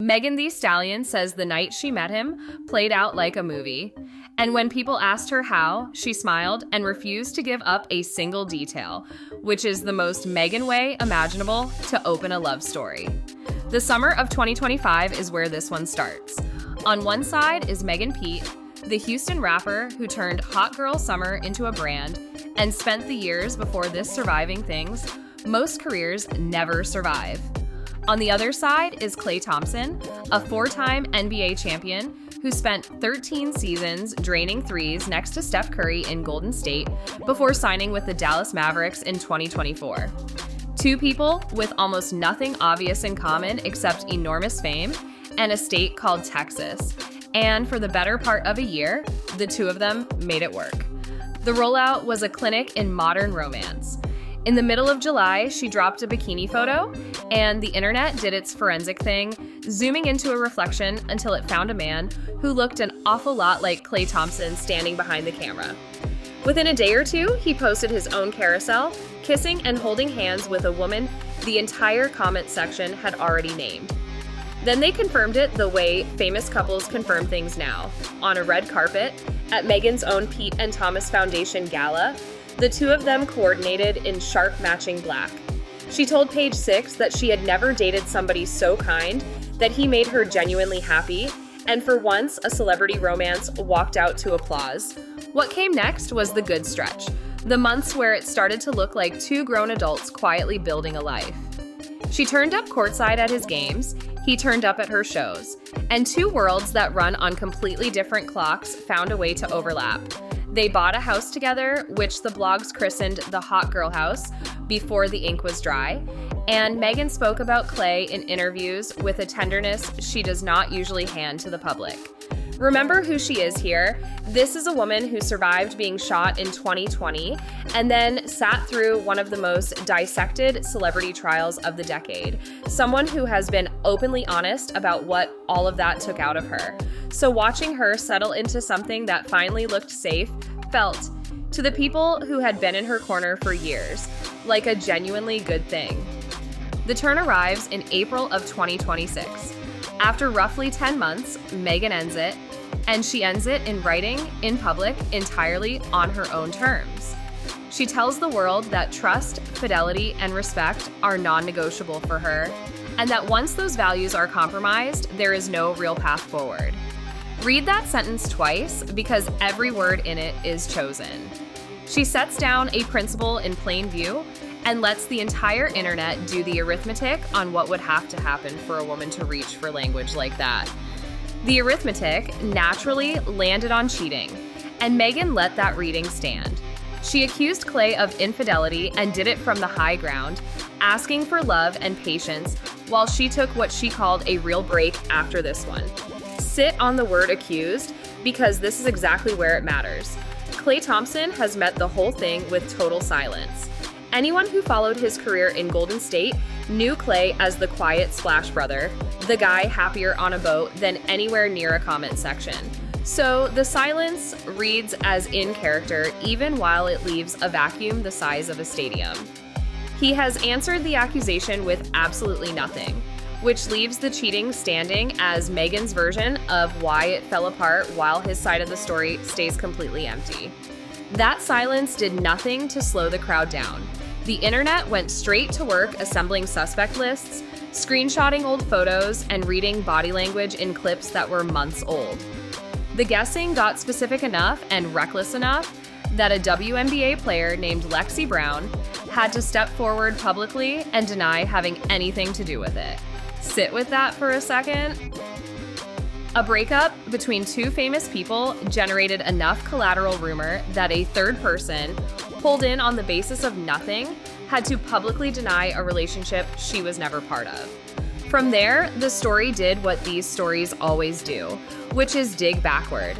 Megan Thee Stallion says the night she met him played out like a movie. And when people asked her how, she smiled and refused to give up a single detail, which is the most Megan way imaginable to open a love story. The summer of 2025 is where this one starts. On one side is Megan Pete, the Houston rapper who turned Hot Girl Summer into a brand and spent the years before this surviving things most careers never survive. On the other side is Klay Thompson, a four-time NBA champion who spent 13 seasons draining threes next to Steph Curry in Golden State before signing with the Dallas Mavericks in 2024. Two people with almost nothing obvious in common except enormous fame and a state called Texas. And for the better part of a year, the two of them made it work. The rollout was a clinic in modern romance. In the middle of July, she dropped a bikini photo, and the internet did its forensic thing, zooming into a reflection until it found a man who looked an awful lot like Klay Thompson standing behind the camera. Within a day or two, he posted his own carousel, kissing and holding hands with a woman the entire comment section had already named. Then they confirmed it the way famous couples confirm things now, on a red carpet, at Megan's own Pete and Thomas Foundation gala. The two of them coordinated in sharp matching black. She told Page Six that she had never dated somebody so kind that he made her genuinely happy, and for once, a celebrity romance walked out to applause. What came next was the good stretch, the months where it started to look like two grown adults quietly building a life. She turned up courtside at his games, he turned up at her shows, and two worlds that run on completely different clocks found a way to overlap. They bought a house together, which the blogs christened the Hot Girl House before the ink was dry, and Megan spoke about Klay in interviews with a tenderness she does not usually hand to the public. Remember who she is here. This is a woman who survived being shot in 2020 and then sat through one of the most dissected celebrity trials of the decade. Someone who has been openly honest about what all of that took out of her. So watching her settle into something that finally looked safe felt, to the people who had been in her corner for years, like a genuinely good thing. The turn arrives in April of 2026. After roughly 10 months, Megan ends it, and she ends it in writing, in public, entirely on her own terms. She tells the world that trust, fidelity, and respect are non-negotiable for her, and that once those values are compromised, there is no real path forward. Read that sentence twice because every word in it is chosen. She sets down a principle in plain view and lets the entire internet do the arithmetic on what would have to happen for a woman to reach for language like that. The arithmetic naturally landed on cheating, and Megan let that reading stand. She accused Klay of infidelity and did it from the high ground, asking for love and patience while she took what she called a real break after this one. Sit on the word accused because this is exactly where it matters. Klay Thompson has met the whole thing with total silence. Anyone who followed his career in Golden State knew Klay as the quiet splash brother, the guy happier on a boat than anywhere near a comment section. So the silence reads as in character even while it leaves a vacuum the size of a stadium. He has answered the accusation with absolutely nothing, which leaves the cheating standing as Megan's version of why it fell apart while his side of the story stays completely empty. That silence did nothing to slow the crowd down. The internet went straight to work assembling suspect lists, screenshotting old photos, and reading body language in clips that were months old. The guessing got specific enough and reckless enough that a WNBA player named Lexi Brown had to step forward publicly and deny having anything to do with it. Sit with that for a second. A breakup between two famous people generated enough collateral rumor that a third person, pulled in on the basis of nothing, had to publicly deny a relationship she was never part of. From there, the story did what these stories always do, which is dig backward.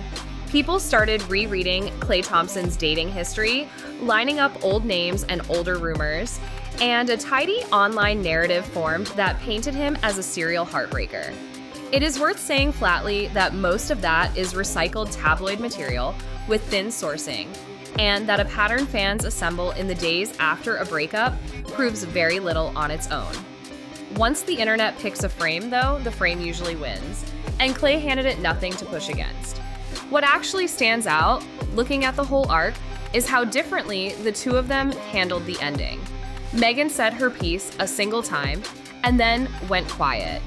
People started rereading Klay Thompson's dating history, lining up old names and older rumors, and a tidy online narrative formed that painted him as a serial heartbreaker. It is worth saying flatly that most of that is recycled tabloid material with thin sourcing, and that a pattern fans assemble in the days after a breakup proves very little on its own. Once the internet picks a frame, though, the frame usually wins, and Klay handed it nothing to push against. What actually stands out, looking at the whole arc, is how differently the two of them handled the ending. Megan said her piece a single time and then went quiet.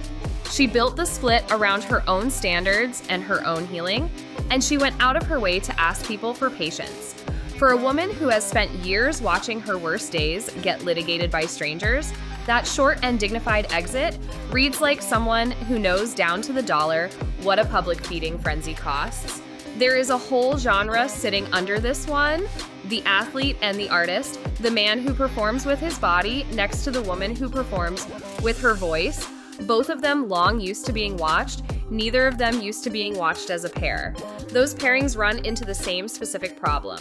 She built the split around her own standards and her own healing, and she went out of her way to ask people for patience. For a woman who has spent years watching her worst days get litigated by strangers, that short and dignified exit reads like someone who knows down to the dollar what a public feeding frenzy costs. There is a whole genre sitting under this one: the athlete and the artist, the man who performs with his body next to the woman who performs with her voice. Both of them long used to being watched, neither of them used to being watched as a pair. Those pairings run into the same specific problem.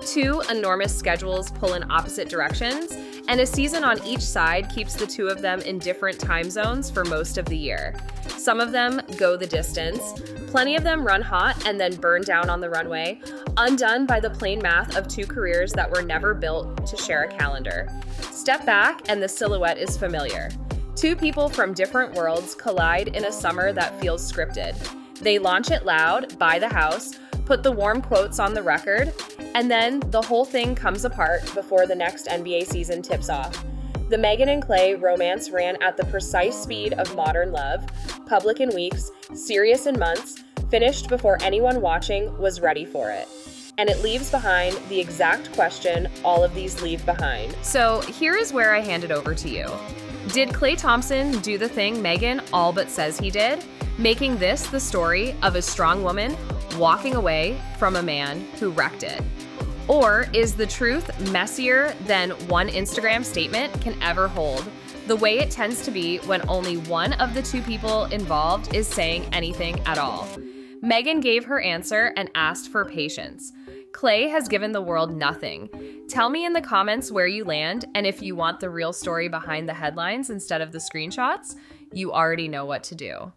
Two enormous schedules pull in opposite directions, and a season on each side keeps the two of them in different time zones for most of the year. Some of them go the distance. Plenty of them run hot and then burn down on the runway, undone by the plain math of two careers that were never built to share a calendar. Step back and the silhouette is familiar. Two people from different worlds collide in a summer that feels scripted. They launch it loud, buy the house, put the warm quotes on the record, and then the whole thing comes apart before the next NBA season tips off. The Megan and Klay romance ran at the precise speed of modern love, public in weeks, serious in months, finished before anyone watching was ready for it. And it leaves behind the exact question all of these leave behind. So here is where I hand it over to you. Did Klay Thompson do the thing Megan all but says he did, making this the story of a strong woman walking away from a man who wrecked it? Or is the truth messier than one Instagram statement can ever hold, the way it tends to be when only one of the two people involved is saying anything at all? Megan gave her answer and asked for patience. Klay has given the world nothing. Tell me in the comments where you land, and if you want the real story behind the headlines instead of the screenshots, you already know what to do.